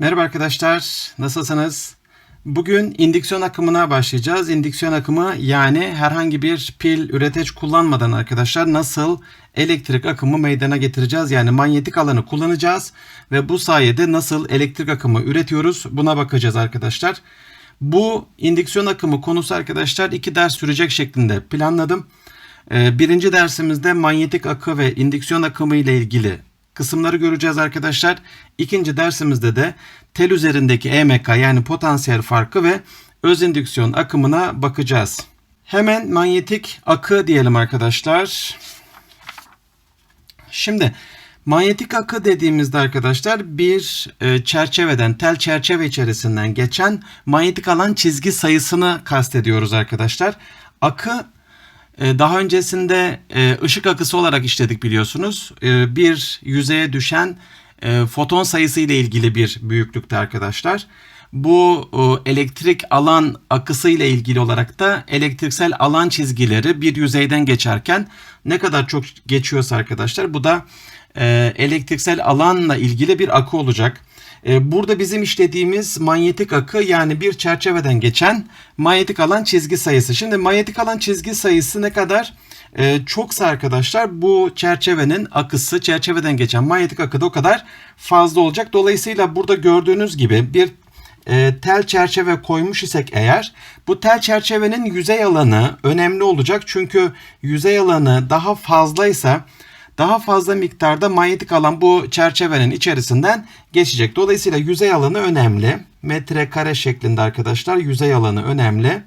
Merhaba arkadaşlar, nasılsınız? Bugün indüksiyon akımına başlayacağız. İndüksiyon akımı yani herhangi bir pil, üreteç kullanmadan arkadaşlar nasıl elektrik akımı meydana getireceğiz? Yani manyetik alanı kullanacağız ve bu sayede nasıl elektrik akımı üretiyoruz? Buna bakacağız arkadaşlar. Bu indüksiyon akımı konusu arkadaşlar 2 ders sürecek şeklinde planladım. Birinci dersimizde manyetik akı ve indüksiyon akımı ile ilgili kısımları göreceğiz arkadaşlar. İkinci dersimizde de tel üzerindeki EMK yani potansiyel farkı ve öz indüksiyon akımına bakacağız. Hemen manyetik akı diyelim arkadaşlar. Şimdi manyetik akı dediğimizde arkadaşlar bir çerçeveden, tel çerçeve içerisinden geçen manyetik alan çizgi sayısını kastediyoruz arkadaşlar. Akı daha öncesinde ışık akısı olarak işledik biliyorsunuz. Bir yüzeye düşen foton sayısı ile ilgili bir büyüklükte arkadaşlar. Bu elektrik alan akısı ile ilgili olarak da elektriksel alan çizgileri bir yüzeyden geçerken ne kadar çok geçiyorsa arkadaşlar bu da elektriksel alanla ilgili bir akı olacak. Burada bizim işlediğimiz manyetik akı yani bir çerçeveden geçen manyetik alan çizgi sayısı. Şimdi manyetik alan çizgi sayısı ne kadar çoksa arkadaşlar bu çerçevenin akısı, çerçeveden geçen manyetik akı da o kadar fazla olacak. Dolayısıyla burada gördüğünüz gibi bir tel çerçeve koymuş isek eğer bu tel çerçevenin yüzey alanı önemli olacak. Çünkü yüzey alanı daha fazlaysa daha fazla miktarda manyetik alan bu çerçevenin içerisinden geçecek. Dolayısıyla yüzey alanı önemli. Metrekare şeklinde arkadaşlar yüzey alanı önemli.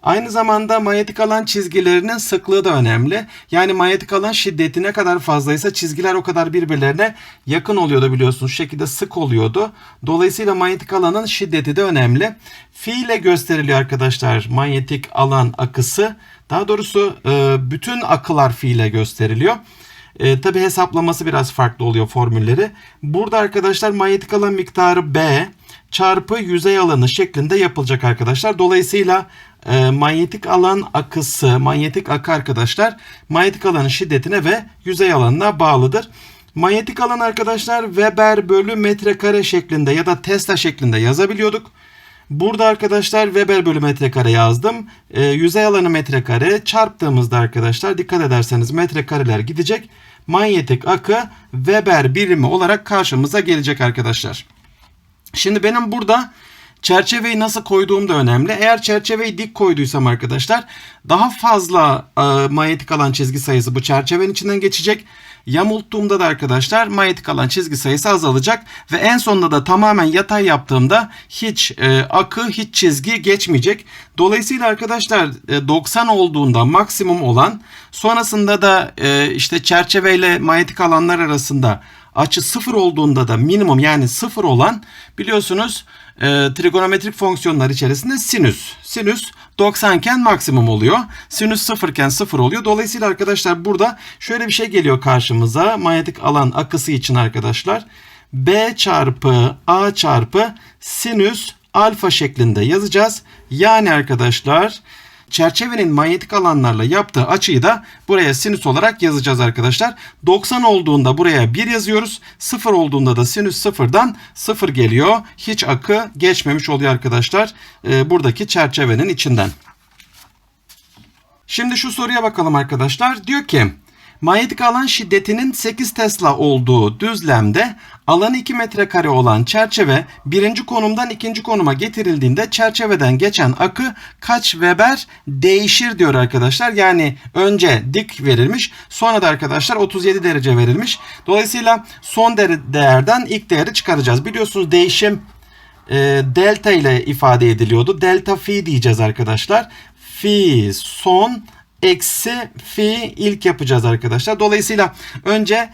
Aynı zamanda manyetik alan çizgilerinin sıklığı da önemli. Yani manyetik alan şiddeti ne kadar fazlaysa çizgiler o kadar birbirlerine yakın oluyordu biliyorsunuz. Şu şekilde sık oluyordu. Dolayısıyla manyetik alanın şiddeti de önemli. Fi ile gösteriliyor arkadaşlar manyetik alan akısı. Daha doğrusu bütün akılar fi ile gösteriliyor. Tabi hesaplaması biraz farklı oluyor formülleri. Burada arkadaşlar manyetik alan miktarı B çarpı yüzey alanı şeklinde yapılacak arkadaşlar. Dolayısıyla manyetik alan akısı, manyetik akı arkadaşlar manyetik alanın şiddetine ve yüzey alanına bağlıdır. Manyetik alan arkadaşlar Weber bölü metrekare şeklinde ya da Tesla şeklinde yazabiliyorduk. Burada arkadaşlar Weber bölü metrekare yazdım. Yüzey alanı metrekare çarptığımızda arkadaşlar dikkat ederseniz metrekareler gidecek. Manyetik akı Weber birimi olarak karşımıza gelecek arkadaşlar. Şimdi benim burada çerçeveyi nasıl koyduğum da önemli. Eğer çerçeveyi dik koyduysam arkadaşlar daha fazla manyetik alan çizgi sayısı bu çerçevenin içinden geçecek. Yamulttuğumda da arkadaşlar manyetik alan çizgi sayısı azalacak. Ve en sonunda da tamamen yatay yaptığımda hiç akı, hiç çizgi geçmeyecek. Dolayısıyla arkadaşlar 90 olduğunda maksimum olan sonrasında da işte çerçeveyle manyetik alanlar arasında açı 0 olduğunda da minimum yani 0 olan biliyorsunuz trigonometrik fonksiyonlar içerisinde sinüs. Sinüs 90 iken maksimum oluyor. Sinüs 0 iken 0 oluyor. Dolayısıyla arkadaşlar burada şöyle bir şey geliyor karşımıza. Manyetik alan akısı için arkadaşlar. B çarpı A çarpı sinüs alfa şeklinde yazacağız. Yani arkadaşlar çerçevenin manyetik alanlarla yaptığı açıyı da buraya sinüs olarak yazacağız arkadaşlar. 90 olduğunda buraya 1 yazıyoruz. 0 olduğunda da sinüs 0'dan 0 geliyor. Hiç akı geçmemiş oluyor arkadaşlar. Buradaki çerçevenin içinden. Şimdi şu soruya bakalım arkadaşlar. Diyor ki manyetik alan şiddetinin 8 Tesla olduğu düzlemde alanı 2 metrekare olan çerçeve birinci konumdan ikinci konuma getirildiğinde çerçeveden geçen akı kaç Weber değişir diyor arkadaşlar. Yani önce dik verilmiş sonra da arkadaşlar 37 derece verilmiş. Dolayısıyla son değerden ilk değeri çıkaracağız. Biliyorsunuz değişim delta ile ifade ediliyordu. Delta fi diyeceğiz arkadaşlar. Fi son eksi fi ilk yapacağız arkadaşlar. Dolayısıyla önce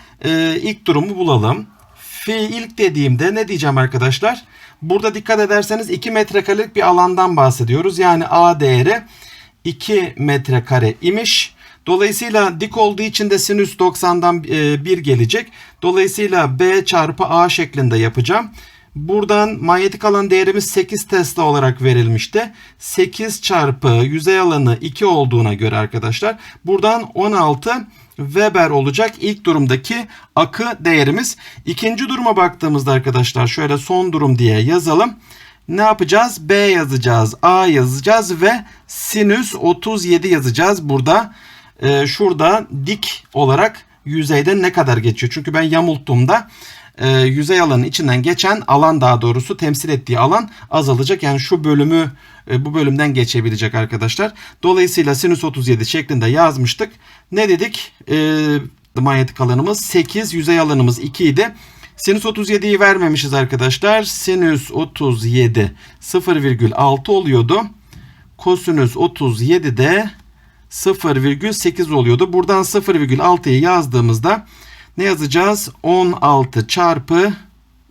ilk durumu bulalım. Fi ilk dediğimde ne diyeceğim arkadaşlar? Burada dikkat ederseniz 2 metrekarelik bir alandan bahsediyoruz. Yani A değeri 2 metrekare imiş. Dolayısıyla dik olduğu için de sinüs 90'dan 1 gelecek. Dolayısıyla B çarpı A şeklinde yapacağım. Buradan manyetik alan değerimiz 8 Tesla olarak verilmişti. 8 çarpı yüzey alanı 2 olduğuna göre arkadaşlar buradan 16 Weber olacak ilk durumdaki akı değerimiz. İkinci duruma baktığımızda arkadaşlar şöyle son durum diye yazalım. Ne yapacağız? B yazacağız, A yazacağız ve sinüs 37 yazacağız. Burada şurada dik olarak yüzeyden ne kadar geçiyor? Çünkü ben yamulttuğumda yüzey alanın içinden geçen alan, daha doğrusu temsil ettiği alan azalacak. Yani şu bölümü bu bölümden geçebilecek arkadaşlar. Dolayısıyla sinüs 37 şeklinde yazmıştık. Ne dedik? Manyetik alanımız 8, yüzey alanımız 2 idi. Sinüs 37'yi vermemişiz arkadaşlar. Sinüs 37 0,6 oluyordu. Kosinüs 37 de 0,8 oluyordu. Buradan 0,6'yı yazdığımızda ne yazacağız? 16 çarpı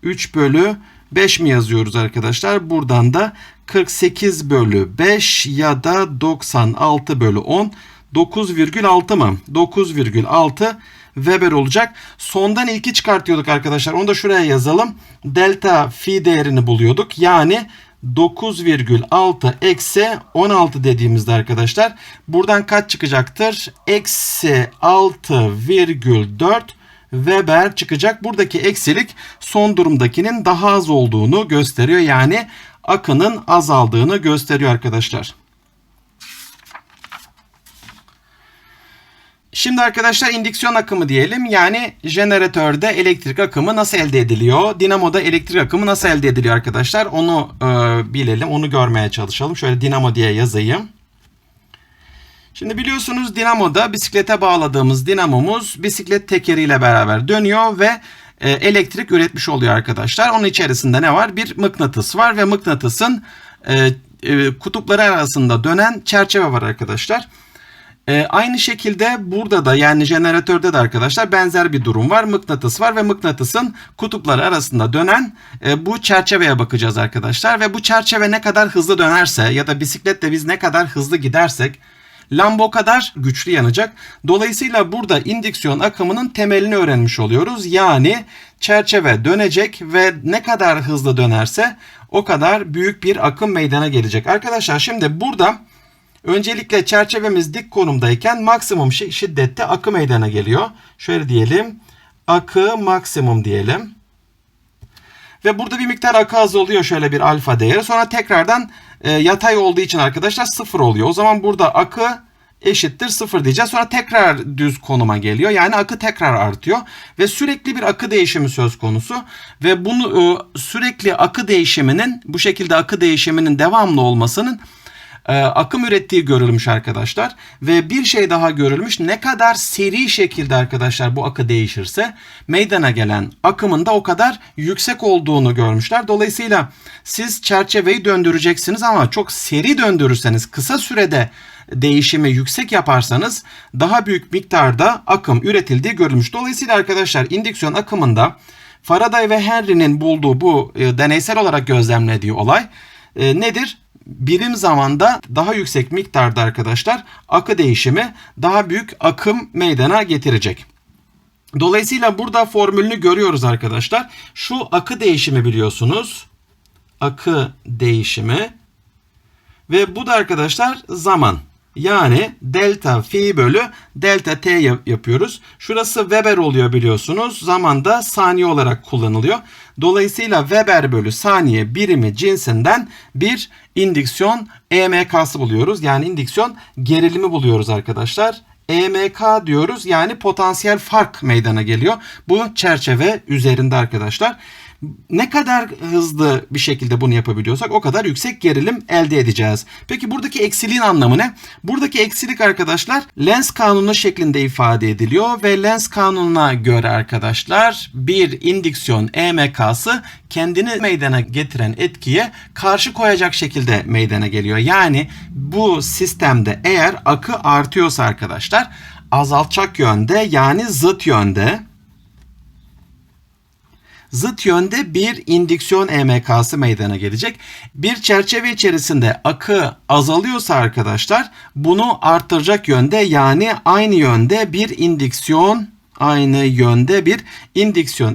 3 bölü 5 mi yazıyoruz arkadaşlar? Buradan da 48 bölü 5 ya da 96 bölü 10. 9,6 mı? 9,6 Weber olacak. Sondan ilki çıkartıyorduk arkadaşlar. Onu da şuraya yazalım. Delta fi değerini buluyorduk. Yani 9,6 eksi 16 dediğimizde arkadaşlar buradan kaç çıkacaktır? Eksi 6,4 Weber çıkacak. Buradaki eksilik son durumdakinin daha az olduğunu gösteriyor. Yani akının azaldığını gösteriyor arkadaşlar. Şimdi arkadaşlar indüksiyon akımı diyelim. Yani jeneratörde elektrik akımı nasıl elde ediliyor? Dinamoda elektrik akımı nasıl elde ediliyor arkadaşlar? Onu bilelim. Onu görmeye çalışalım. Şöyle dinamo diye yazayım. Şimdi biliyorsunuz dinamoda bisiklete bağladığımız dinamomuz bisiklet tekeriyle beraber dönüyor ve elektrik üretmiş oluyor arkadaşlar. Onun içerisinde ne var? Bir mıknatıs var ve mıknatısın kutupları arasında dönen çerçeve var arkadaşlar. Aynı şekilde burada da yani jeneratörde de arkadaşlar benzer bir durum var. Mıknatıs var ve mıknatısın kutupları arasında dönen bu çerçeveye bakacağız arkadaşlar. Ve bu çerçeve ne kadar hızlı dönerse ya da bisikletle biz ne kadar hızlı gidersek lamba o kadar güçlü yanacak. Dolayısıyla burada indüksiyon akımının temelini öğrenmiş oluyoruz. Yani çerçeve dönecek ve ne kadar hızlı dönerse o kadar büyük bir akım meydana gelecek. Arkadaşlar şimdi burada öncelikle çerçevemiz dik konumdayken maksimum şiddette akı meydana geliyor. Şöyle diyelim. Akı maksimum diyelim. Ve burada bir miktar akı azalıyor, şöyle bir alfa değeri. Sonra tekrardan yatay olduğu için arkadaşlar 0 oluyor. O zaman burada akı eşittir 0 diyeceğiz. Sonra tekrar düz konuma geliyor. Yani akı tekrar artıyor. Ve sürekli bir akı değişimi söz konusu. Ve bunu sürekli akı değişiminin, bu şekilde akı değişiminin devamlı olmasının akım ürettiği görülmüş arkadaşlar. Ve bir şey daha görülmüş. Ne kadar seri şekilde arkadaşlar bu akı değişirse meydana gelen akımın da o kadar yüksek olduğunu görmüşler. Dolayısıyla siz çerçeveyi döndüreceksiniz ama çok seri döndürürseniz, kısa sürede değişimi yüksek yaparsanız daha büyük miktarda akım üretildiği görülmüş. Dolayısıyla arkadaşlar indüksiyon akımında Faraday ve Henry'nin bulduğu bu deneysel olarak gözlemlediği olay nedir? Birim zamanda daha yüksek miktarda arkadaşlar akı değişimi daha büyük akım meydana getirecek. Dolayısıyla burada formülünü görüyoruz arkadaşlar. Şu akı değişimi biliyorsunuz. Akı değişimi ve bu da arkadaşlar zaman. Yani delta fi bölü delta t yapıyoruz. Şurası Weber oluyor biliyorsunuz. Zamanda saniye olarak kullanılıyor. Dolayısıyla Weber bölü saniye birimi cinsinden bir indüksiyon EMK'sı buluyoruz. Yani indüksiyon gerilimi buluyoruz arkadaşlar. EMK diyoruz, yani potansiyel fark meydana geliyor. Bu çerçeve üzerinde arkadaşlar. Ne kadar hızlı bir şekilde bunu yapabiliyorsak o kadar yüksek gerilim elde edeceğiz. Peki buradaki eksiliğin anlamı ne? Buradaki eksilik arkadaşlar Lenz kanunu şeklinde ifade ediliyor ve Lenz kanununa göre arkadaşlar bir indüksiyon EMK'sı kendini meydana getiren etkiye karşı koyacak şekilde meydana geliyor. Yani bu sistemde eğer akı artıyorsa arkadaşlar azaltacak yönde, yani zıt yönde bir indüksiyon EMK'sı meydana gelecek. Bir çerçeve içerisinde akı azalıyorsa arkadaşlar bunu arttıracak yönde, yani aynı yönde bir indüksiyon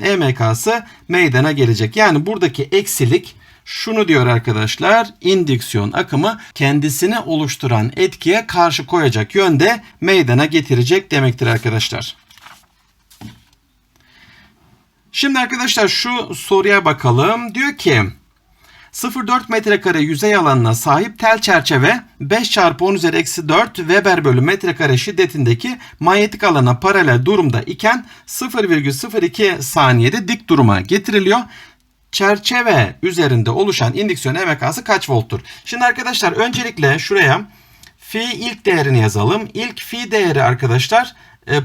EMK'sı meydana gelecek. Yani buradaki eksilik Şunu diyor arkadaşlar, indüksiyon akımı kendisini oluşturan etkiye karşı koyacak yönde meydana getirecek demektir arkadaşlar. Şimdi arkadaşlar şu soruya bakalım. Diyor ki 0,4 metrekare yüzey alanına sahip tel çerçeve 5 çarpı 10 üzeri eksi 4 Weber bölü metrekare şiddetindeki manyetik alana paralel durumda iken 0,02 saniyede dik duruma getiriliyor. Çerçeve üzerinde oluşan indüksiyon EMK'sı kaç volttur? Şimdi arkadaşlar öncelikle şuraya fi ilk değerini yazalım. İlk fi değeri arkadaşlar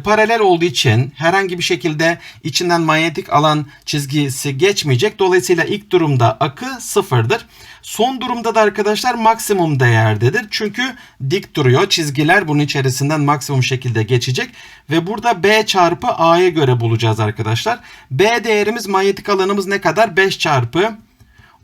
paralel olduğu için herhangi bir şekilde içinden manyetik alan çizgisi geçmeyecek. Dolayısıyla ilk durumda akı sıfırdır. Son durumda da arkadaşlar maksimum değerdedir. Çünkü dik duruyor. Çizgiler bunun içerisinden maksimum şekilde geçecek. Ve burada B çarpı A'ya göre bulacağız arkadaşlar. B değerimiz, manyetik alanımız ne kadar? 5 çarpı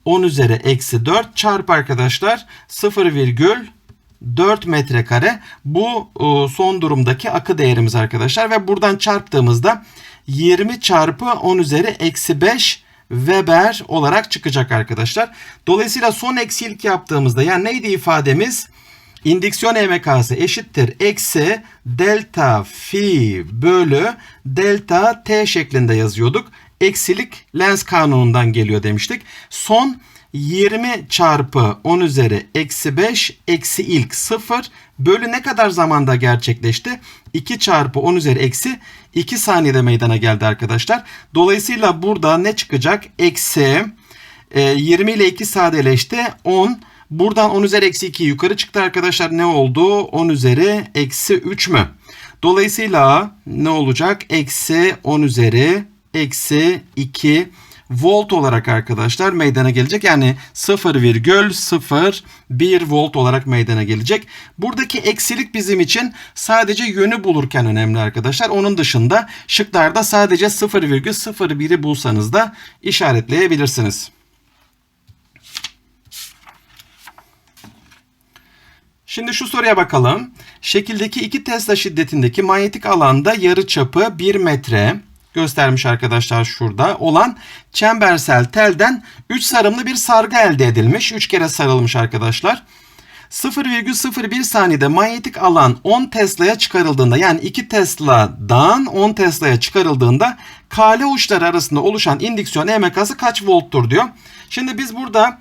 10 üzeri eksi 4 çarpı arkadaşlar 0,4 metrekare. Bu son durumdaki akı değerimiz arkadaşlar. Ve buradan çarptığımızda 20 çarpı 10 üzeri eksi 5 Weber olarak çıkacak arkadaşlar. Dolayısıyla son eksi ilk yaptığımızda, yani neydi ifademiz? İndüksiyon EMK'sı eşittir eksi delta fi bölü delta t şeklinde yazıyorduk. Eksilik Lenz kanunundan geliyor demiştik. Son 20 çarpı 10 üzeri eksi 5 eksi ilk 0 bölü ne kadar zamanda gerçekleşti? 2 çarpı 10 üzeri eksi 2 saniyede meydana geldi arkadaşlar. Dolayısıyla burada ne çıkacak? Eksi 20 ile 2 sadeleşti. 10. Buradan 10 üzeri eksi 2 yukarı çıktı arkadaşlar. Ne oldu? 10 üzeri eksi 3 mü? Dolayısıyla ne olacak? Eksi 10 üzeri eksi 2 volt olarak arkadaşlar meydana gelecek. Yani 0,01 volt olarak meydana gelecek. Buradaki eksilik bizim için sadece yönü bulurken önemli arkadaşlar. Onun dışında şıklarda sadece 0,01'i bulsanız da işaretleyebilirsiniz. Şimdi şu soruya bakalım. Şekildeki 2 Tesla şiddetindeki manyetik alanda yarıçapı 1 metre göstermiş arkadaşlar şurada olan çembersel telden 3 sarımlı bir sargı elde edilmiş. 3 kere sarılmış arkadaşlar. 0,01 saniyede manyetik alan 10 Tesla'ya çıkarıldığında, yani 2 Tesla'dan 10 Tesla'ya çıkarıldığında kale uçları arasında oluşan indüksiyon EMK'sı kaç volttur diyor. Şimdi biz burada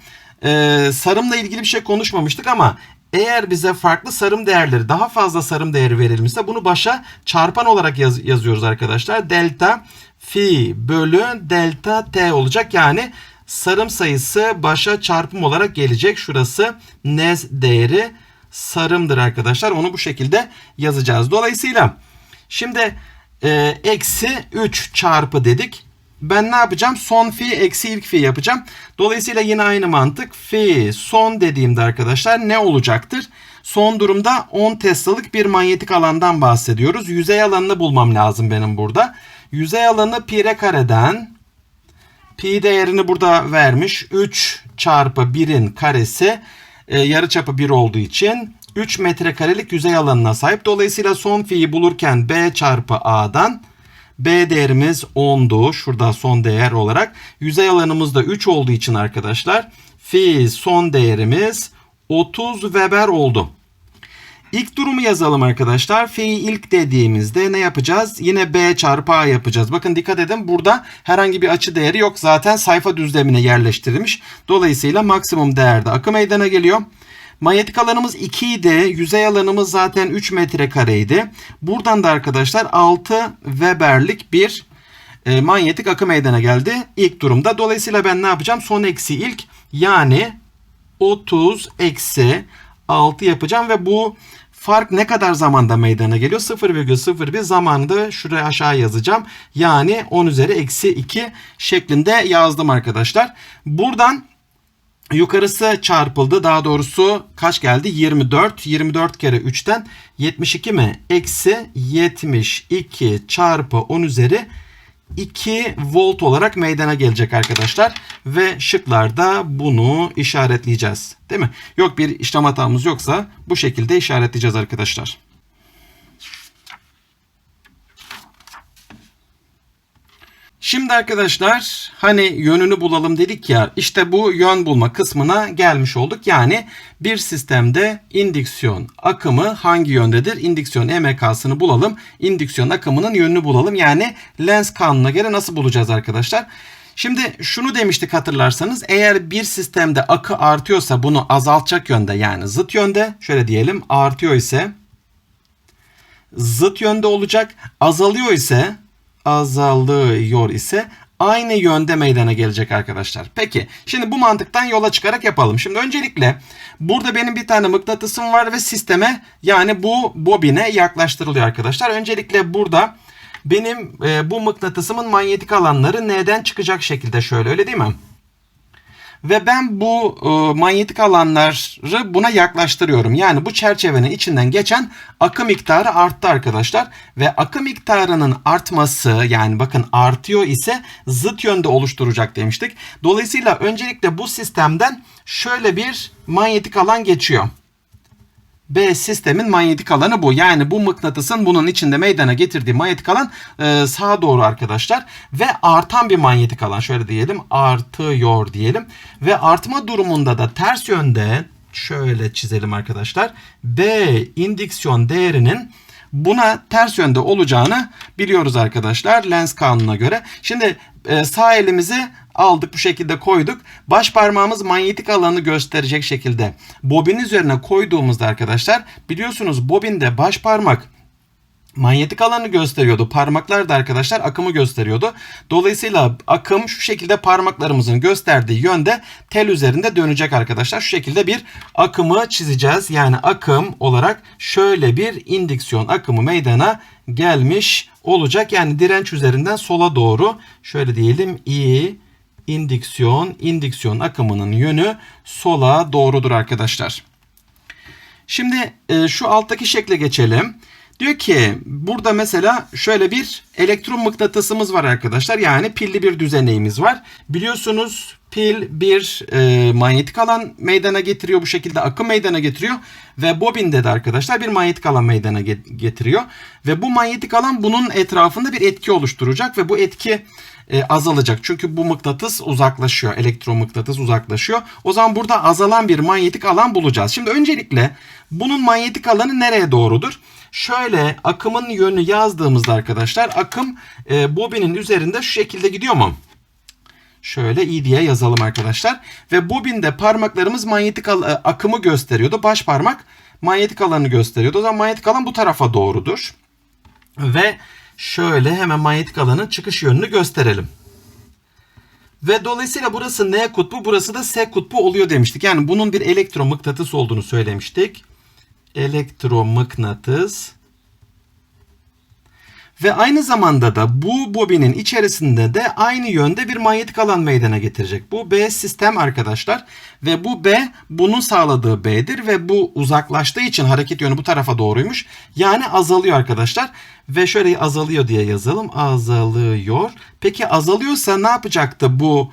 sarımla ilgili bir şey konuşmamıştık ama eğer bize farklı sarım değerleri, daha fazla sarım değeri verilmişse bunu başa çarpan olarak yazıyoruz arkadaşlar. Delta fi bölü delta t olacak. Yani sarım sayısı başa çarpım olarak gelecek. Şurası nez değeri sarımdır arkadaşlar. Onu bu şekilde yazacağız. Dolayısıyla şimdi eksi 3 çarpı dedik. Ben ne yapacağım? Son fi eksi ilk fi yapacağım. Dolayısıyla yine aynı mantık. Fi son dediğimde arkadaşlar ne olacaktır? Son durumda 10 Tesla'lık bir manyetik alandan bahsediyoruz. Yüzey alanını bulmam lazım benim burada. Yüzey alanı pi r kareden, pi değerini burada vermiş. 3 çarpı 1'in karesi, yarıçapı 1 olduğu için 3 metrekarelik yüzey alanına sahip. Dolayısıyla son fi'yi bulurken b çarpı a'dan, B değerimiz 10'du. Şurada son değer olarak. Yüzey alanımız da 3 olduğu için arkadaşlar fi son değerimiz 30 Weber oldu. İlk durumu yazalım arkadaşlar. Fi ilk dediğimizde ne yapacağız? Yine B çarpı A yapacağız. Bakın dikkat edin, burada herhangi bir açı değeri yok. Zaten sayfa düzlemine yerleştirilmiş. Dolayısıyla maksimum değerde akım meydana geliyor. Manyetik alanımız 2 idi. Yüzey alanımız zaten 3 metrekareydi. Buradan da arkadaşlar 6 Weber'lik bir manyetik akım meydana geldi ilk durumda. Dolayısıyla ben ne yapacağım? Son eksi ilk, yani 30 eksi 6 yapacağım ve bu fark ne kadar zamanda meydana geliyor? 0,01 zamanında şuraya aşağı yazacağım. Yani 10 üzeri eksi 2 şeklinde yazdım arkadaşlar. Buradan yukarısı çarpıldı. Daha doğrusu kaç geldi? 24. 24 kere 3'ten 72 mi? Eksi 72 çarpı 10 üzeri 2 volt olarak meydana gelecek arkadaşlar. Ve şıklarda bunu işaretleyeceğiz. Değil mi? Yok, bir işlem hatamız yoksa bu şekilde işaretleyeceğiz arkadaşlar. Şimdi arkadaşlar hani yönünü bulalım dedik ya, işte bu yön bulma kısmına gelmiş olduk. Yani bir sistemde indüksiyon akımı hangi yöndedir? İndüksiyon EMK'sını bulalım. İndüksiyon akımının yönünü bulalım. Yani Lenz kanununa göre nasıl bulacağız arkadaşlar? Şimdi şunu demiştik hatırlarsanız, eğer bir sistemde akı artıyorsa bunu azaltacak yönde, yani zıt yönde, şöyle diyelim, artıyor ise zıt yönde olacak, azalıyor ise aynı yönde meydana gelecek arkadaşlar. Peki şimdi bu mantıktan yola çıkarak yapalım. Şimdi öncelikle burada benim bir tane mıknatısım var ve sisteme, yani bu bobine yaklaştırılıyor arkadaşlar. Öncelikle burada benim bu mıknatısımın manyetik alanları N'den çıkacak şekilde, şöyle, öyle değil mi? Ve ben bu manyetik alanları buna yaklaştırıyorum. Yani bu çerçevenin içinden geçen akım miktarı arttı arkadaşlar. Ve akım miktarının artması, yani bakın artıyor ise zıt yönde oluşturacak demiştik. Dolayısıyla öncelikle bu sistemden şöyle bir manyetik alan geçiyor. B sistemin manyetik alanı bu. Yani bu mıknatısın bunun içinde meydana getirdiği manyetik alan sağa doğru arkadaşlar. Ve artan bir manyetik alan. Şöyle diyelim, artıyor diyelim. Ve artma durumunda da ters yönde, şöyle çizelim arkadaşlar, B indüksiyon değerinin buna ters yönde olacağını biliyoruz arkadaşlar Lenz kanununa göre. Şimdi sağ elimizi aldık, bu şekilde koyduk. Baş parmağımız manyetik alanı gösterecek şekilde bobin üzerine koyduğumuzda arkadaşlar, biliyorsunuz bobinde baş parmak manyetik alanı gösteriyordu. Parmaklar da arkadaşlar akımı gösteriyordu. Dolayısıyla akım şu şekilde parmaklarımızın gösterdiği yönde tel üzerinde dönecek arkadaşlar. Şu şekilde bir akımı çizeceğiz. Yani akım olarak şöyle bir indüksiyon akımı meydana gelmiş olacak. Yani direnç üzerinden sola doğru, şöyle diyelim, indüksiyon akımının yönü sola doğrudur arkadaşlar. Şimdi şu alttaki şekle geçelim. Diyor ki burada mesela şöyle bir elektron mıknatısımız var arkadaşlar. Yani pilli bir düzeneğimiz var. Biliyorsunuz pil bir manyetik alan meydana getiriyor. Bu şekilde akım meydana getiriyor. Ve bobinde de arkadaşlar bir manyetik alan meydana getiriyor. Ve bu manyetik alan bunun etrafında bir etki oluşturacak. Ve bu etki azalacak. Çünkü bu mıknatıs uzaklaşıyor. Elektron mıknatıs uzaklaşıyor. O zaman burada azalan bir manyetik alan bulacağız. Şimdi öncelikle bunun manyetik alanı nereye doğrudur? Şöyle akımın yönünü yazdığımızda arkadaşlar, akım bobinin üzerinde şu şekilde gidiyor mu? Şöyle i diye yazalım arkadaşlar. Ve bobinde parmaklarımız manyetik akımı gösteriyordu. Baş parmak manyetik alanı gösteriyordu. O zaman manyetik alan bu tarafa doğrudur. Ve şöyle hemen manyetik alanın çıkış yönünü gösterelim. Ve dolayısıyla burası N kutbu, burası da S kutbu oluyor demiştik. Yani bunun bir elektromıknatıs olduğunu söylemiştik. Elektromıknatıs. Ve aynı zamanda da bu bobinin içerisinde de aynı yönde bir manyetik alan meydana getirecek. Bu B sistem arkadaşlar. Ve bu B bunun sağladığı B'dir. Ve bu uzaklaştığı için hareket yönü bu tarafa doğruymuş. Yani azalıyor arkadaşlar. Ve şöyle azalıyor diye yazalım. Azalıyor. Peki azalıyorsa ne yapacaktı bu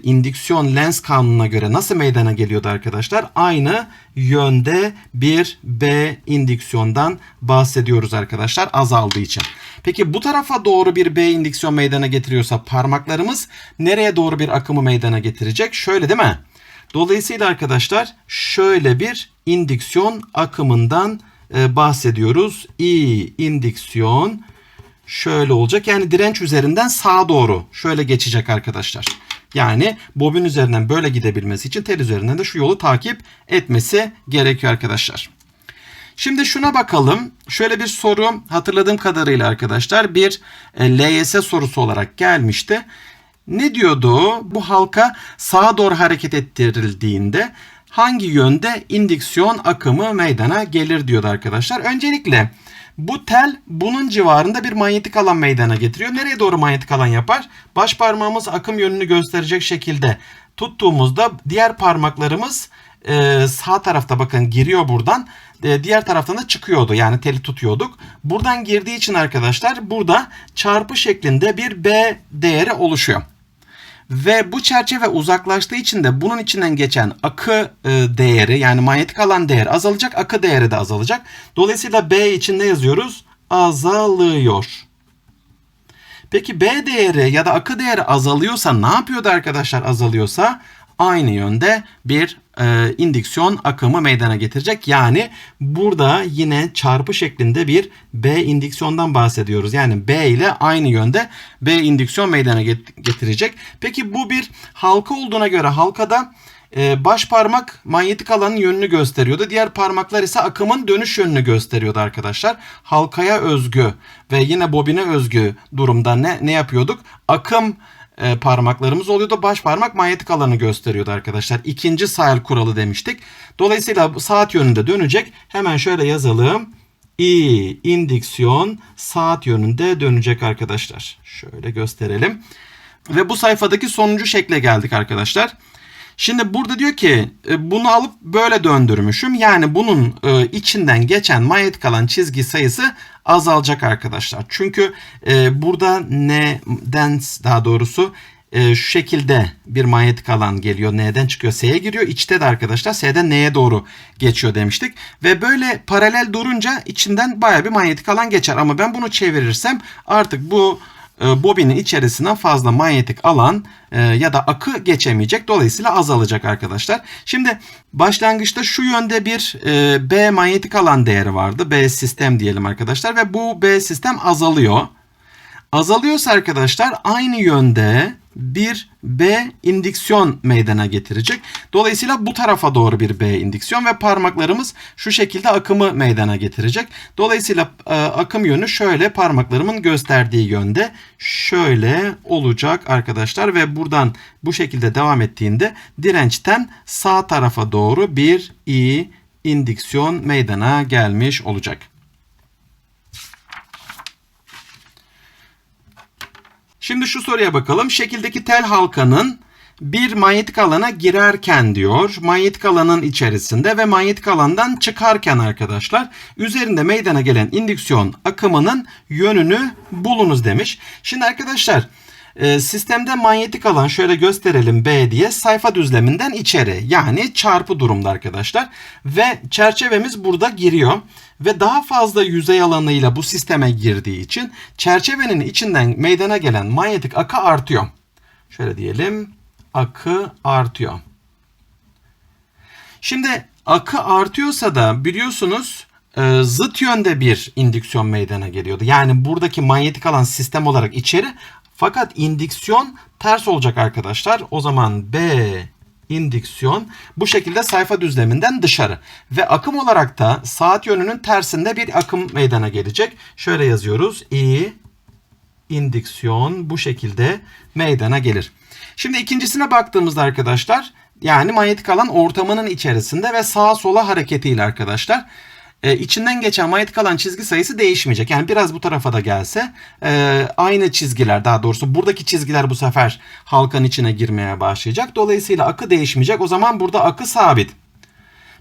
indüksiyon Lenz kanununa göre nasıl meydana geliyordu arkadaşlar? Aynı yönde bir B indüksiyondan bahsediyoruz arkadaşlar, azaldığı için. Peki bu tarafa doğru bir B indüksiyon meydana getiriyorsa parmaklarımız nereye doğru bir akımı meydana getirecek? Şöyle değil mi? Dolayısıyla arkadaşlar şöyle bir indüksiyon akımından bahsediyoruz. İndüksiyon şöyle olacak. Yani direnç üzerinden sağa doğru şöyle geçecek arkadaşlar. Yani bobin üzerinden böyle gidebilmesi için tel üzerinden de şu yolu takip etmesi gerekiyor arkadaşlar. Şimdi şuna bakalım. Şöyle bir soru hatırladığım kadarıyla arkadaşlar bir LYS sorusu olarak gelmişti. Ne diyordu? Bu halka sağa doğru hareket ettirildiğinde hangi yönde indüksiyon akımı meydana gelir diyordu arkadaşlar. Öncelikle bu tel bunun civarında bir manyetik alan meydana getiriyor. Nereye doğru manyetik alan yapar? Baş parmağımız akım yönünü gösterecek şekilde tuttuğumuzda diğer parmaklarımız sağ tarafta, bakın giriyor buradan. Diğer taraftan da çıkıyordu. Yani teli tutuyorduk. Buradan girdiği için arkadaşlar burada çarpı şeklinde bir B değeri oluşuyor. Ve bu çerçeve uzaklaştığı için de bunun içinden geçen akı değeri, yani manyetik alan değeri azalacak, akı değeri de azalacak. Dolayısıyla B için ne yazıyoruz? Azalıyor. Peki B değeri ya da akı değeri azalıyorsa ne yapıyordu arkadaşlar azalıyorsa? Aynı yönde bir indüksiyon akımı meydana getirecek. Yani burada yine çarpı şeklinde bir B indüksiyondan bahsediyoruz. Yani B ile aynı yönde B indüksiyon meydana getirecek. Peki bu bir halka olduğuna göre halkada baş parmak manyetik alanın yönünü gösteriyordu. Diğer parmaklar ise akımın dönüş yönünü gösteriyordu arkadaşlar. Halkaya özgü ve yine bobine özgü durumda ne yapıyorduk? Akım parmaklarımız oluyordu. Baş parmak manyetik alanı gösteriyordu arkadaşlar. İkinci Sayel kuralı demiştik. Dolayısıyla saat yönünde dönecek. Hemen şöyle yazalım. I indüksiyon saat yönünde dönecek arkadaşlar. Şöyle gösterelim. Ve bu sayfadaki sonuncu şekle geldik arkadaşlar. Şimdi burada diyor ki bunu alıp böyle döndürmüşüm. Yani bunun içinden geçen manyetik alan çizgi sayısı azalacak arkadaşlar. Çünkü burada N'den daha doğrusu şu şekilde bir manyetik alan geliyor. N'den çıkıyor S'ye giriyor. İçte de arkadaşlar S'den N'ye doğru geçiyor demiştik. Ve böyle paralel durunca içinden baya bir manyetik alan geçer. Ama ben bunu çevirirsem artık bu bobinin içerisinden fazla manyetik alan ya da akı geçemeyecek. Dolayısıyla azalacak arkadaşlar. Şimdi başlangıçta şu yönde bir B manyetik alan değeri vardı. B sistem diyelim arkadaşlar ve bu B sistem azalıyor. Azalıyorsa arkadaşlar aynı yönde bir B indüksiyon meydana getirecek. Dolayısıyla bu tarafa doğru bir B indüksiyon ve parmaklarımız şu şekilde akımı meydana getirecek. Dolayısıyla akım yönü şöyle parmaklarımın gösterdiği yönde şöyle olacak arkadaşlar ve buradan bu şekilde devam ettiğinde dirençten sağ tarafa doğru bir I indüksiyon meydana gelmiş olacak. Şimdi şu soruya bakalım. Şekildeki tel halkanın bir manyetik alana girerken diyor, manyetik alanın içerisinde ve manyetik alandan çıkarken arkadaşlar üzerinde meydana gelen indüksiyon akımının yönünü bulunuz demiş. Şimdi arkadaşlar sistemde manyetik alan şöyle gösterelim B diye sayfa düzleminden içeri yani çarpı durumda arkadaşlar ve çerçevemiz burada giriyor. Ve daha fazla yüzey alanıyla bu sisteme girdiği için çerçevenin içinden meydana gelen manyetik akı artıyor. Şöyle diyelim, akı artıyor. Şimdi akı artıyorsa da biliyorsunuz zıt yönde bir indüksiyon meydana geliyordu. Yani buradaki manyetik alan sistem olarak içeri fakat indüksiyon ters olacak arkadaşlar. O zaman B indüksiyon bu şekilde sayfa düzleminden dışarı. Ve akım olarak da saat yönünün tersinde bir akım meydana gelecek. Şöyle yazıyoruz. I indüksiyon bu şekilde meydana gelir. Şimdi ikincisine baktığımızda arkadaşlar yani manyetik alan ortamının içerisinde ve sağa sola hareketiyle arkadaşlar. İçinden geçen manyetik alan çizgi sayısı değişmeyecek. Yani biraz bu tarafa da gelse aynı çizgiler daha doğrusu buradaki çizgiler bu sefer halkanın içine girmeye başlayacak. Dolayısıyla akı değişmeyecek. O zaman burada akı sabit.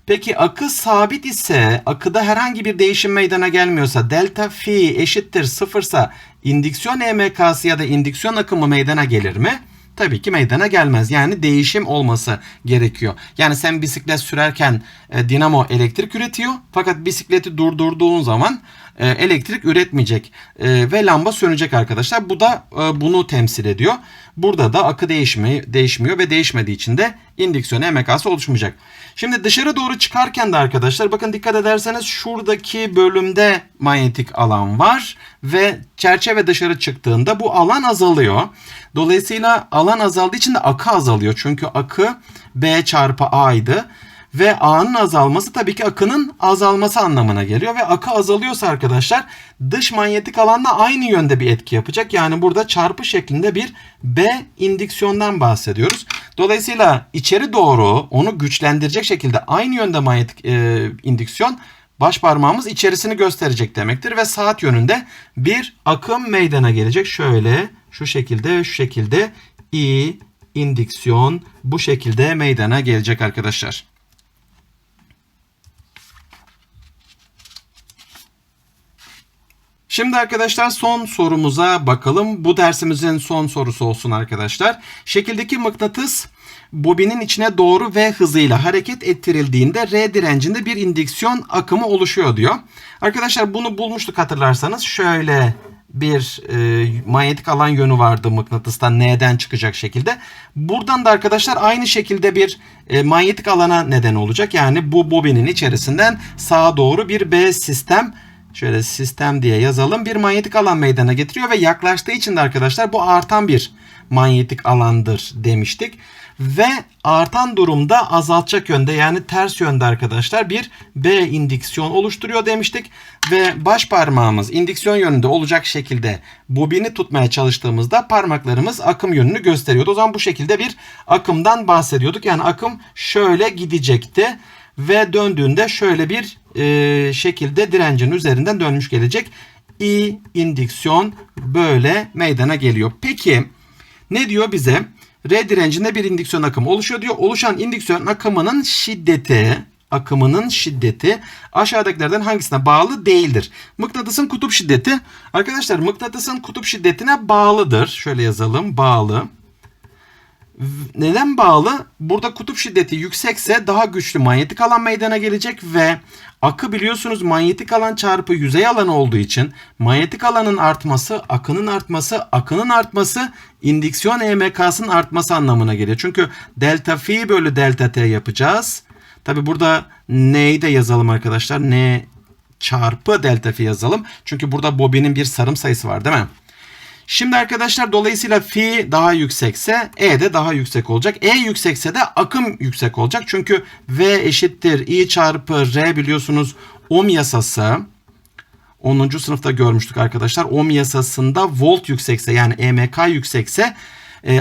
Peki akı sabit ise akıda herhangi bir değişim meydana gelmiyorsa delta fi eşittir sıfırsa indüksiyon EMK'sı ya da indüksiyon akımı meydana gelir mi? Tabii ki meydana gelmez. Yani değişim olması gerekiyor. Yani sen bisiklet sürerken dinamo elektrik üretiyor. Fakat bisikleti durdurduğun zaman elektrik üretmeyecek ve lamba sönecek arkadaşlar. Bu da bunu temsil ediyor. Burada da akı değişmiyor ve değişmediği için de indüksiyon EMK'sı oluşmayacak. Şimdi dışarı doğru çıkarken de arkadaşlar bakın dikkat ederseniz şuradaki bölümde manyetik alan var ve çerçeve dışarı çıktığında bu alan azalıyor. Dolayısıyla alan azaldığı için de akı azalıyor. Çünkü akı B çarpı A'ydı. Ve A'nın azalması tabii ki akının azalması anlamına geliyor. Ve akı azalıyorsa arkadaşlar dış manyetik alanla aynı yönde bir etki yapacak. Yani burada çarpı şeklinde bir B indüksiyondan bahsediyoruz. Dolayısıyla içeri doğru onu güçlendirecek şekilde aynı yönde manyetik indüksiyon baş parmağımız içerisini gösterecek demektir. Ve saat yönünde bir akım meydana gelecek. Şöyle şu şekilde I indüksiyon bu şekilde meydana gelecek arkadaşlar. Şimdi arkadaşlar son sorumuza bakalım. Bu dersimizin son sorusu olsun arkadaşlar. Şekildeki mıknatıs bobinin içine doğru V hızıyla hareket ettirildiğinde R direncinde bir indüksiyon akımı oluşuyor diyor. Arkadaşlar bunu bulmuştuk hatırlarsanız. Şöyle bir manyetik alan yönü vardı mıknatıstan N'den çıkacak şekilde. Buradan da arkadaşlar aynı şekilde bir manyetik alana neden olacak. Yani bu bobinin içerisinden sağa doğru bir B sistem, şöyle sistem diye yazalım, bir manyetik alan meydana getiriyor ve yaklaştığı için de arkadaşlar bu artan bir manyetik alandır demiştik. Ve artan durumda azaltacak yönde, yani ters yönde arkadaşlar bir B indüksiyon oluşturuyor demiştik. Ve baş parmağımız indüksiyon yönünde olacak şekilde bobini tutmaya çalıştığımızda parmaklarımız akım yönünü gösteriyordu. O zaman bu şekilde bir akımdan bahsediyorduk. Yani akım şöyle gidecekti ve döndüğünde şöyle bir şekilde direncin üzerinden dönmüş gelecek. I indüksiyon böyle meydana geliyor. Peki ne diyor bize? R direncinde bir indüksiyon akımı oluşuyor diyor. Oluşan indüksiyon akımının şiddeti aşağıdakilerden hangisine bağlı değildir? Mıknatısın kutup şiddeti. Arkadaşlar mıknatısın kutup şiddetine bağlıdır. Şöyle yazalım, bağlı. Neden bağlı? Burada kutup şiddeti yüksekse daha güçlü manyetik alan meydana gelecek ve akı biliyorsunuz manyetik alan çarpı yüzey alanı olduğu için manyetik alanın artması, akının artması indüksiyon EMK'sının artması anlamına geliyor. Çünkü delta phi bölü delta t yapacağız. Tabi burada n'yi de yazalım arkadaşlar. N çarpı delta phi yazalım. Çünkü burada bobinin bir sarım sayısı var değil mi? Şimdi arkadaşlar dolayısıyla fi daha yüksekse E de daha yüksek olacak. E yüksekse de akım yüksek olacak. Çünkü V eşittir I çarpı R biliyorsunuz ohm yasası. 10. sınıfta görmüştük arkadaşlar. Ohm yasasında volt yüksekse, yani EMK yüksekse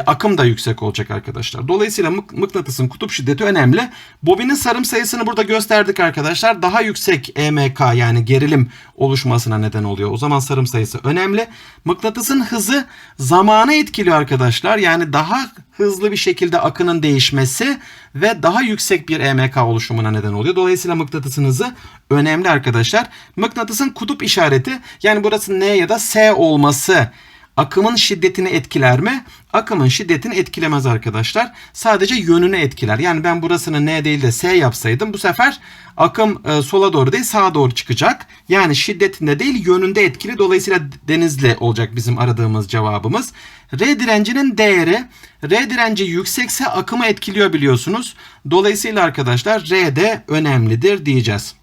akım da yüksek olacak arkadaşlar. Dolayısıyla mıknatısın kutup şiddeti önemli. Bobinin sarım sayısını burada gösterdik arkadaşlar. Daha yüksek EMK, yani gerilim oluşmasına neden oluyor. O zaman sarım sayısı önemli. Mıknatısın hızı zamanı etkiliyor arkadaşlar. Yani daha hızlı bir şekilde akının değişmesi ve daha yüksek bir EMK oluşumuna neden oluyor. Dolayısıyla mıknatısın hızı önemli arkadaşlar. Mıknatısın kutup işareti, yani burası N ya da S olması akımın şiddetini etkiler mi? Akımın şiddetini etkilemez arkadaşlar. Sadece yönünü etkiler. Yani ben burasını N değil de S yapsaydım bu sefer akım sola doğru değil sağa doğru çıkacak. Yani şiddetinde değil yönünde etkili. Dolayısıyla Denizli olacak bizim aradığımız cevabımız. R direncinin değeri, R direnci yüksekse akımı etkiliyor biliyorsunuz. Dolayısıyla arkadaşlar R de önemlidir diyeceğiz.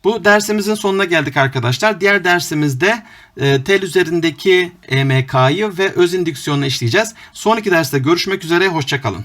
Bu dersimizin sonuna geldik arkadaşlar. Diğer dersimizde tel üzerindeki EMK'yı ve öz indüksiyonu işleyeceğiz. Sonraki derste görüşmek üzere. Hoşça kalın.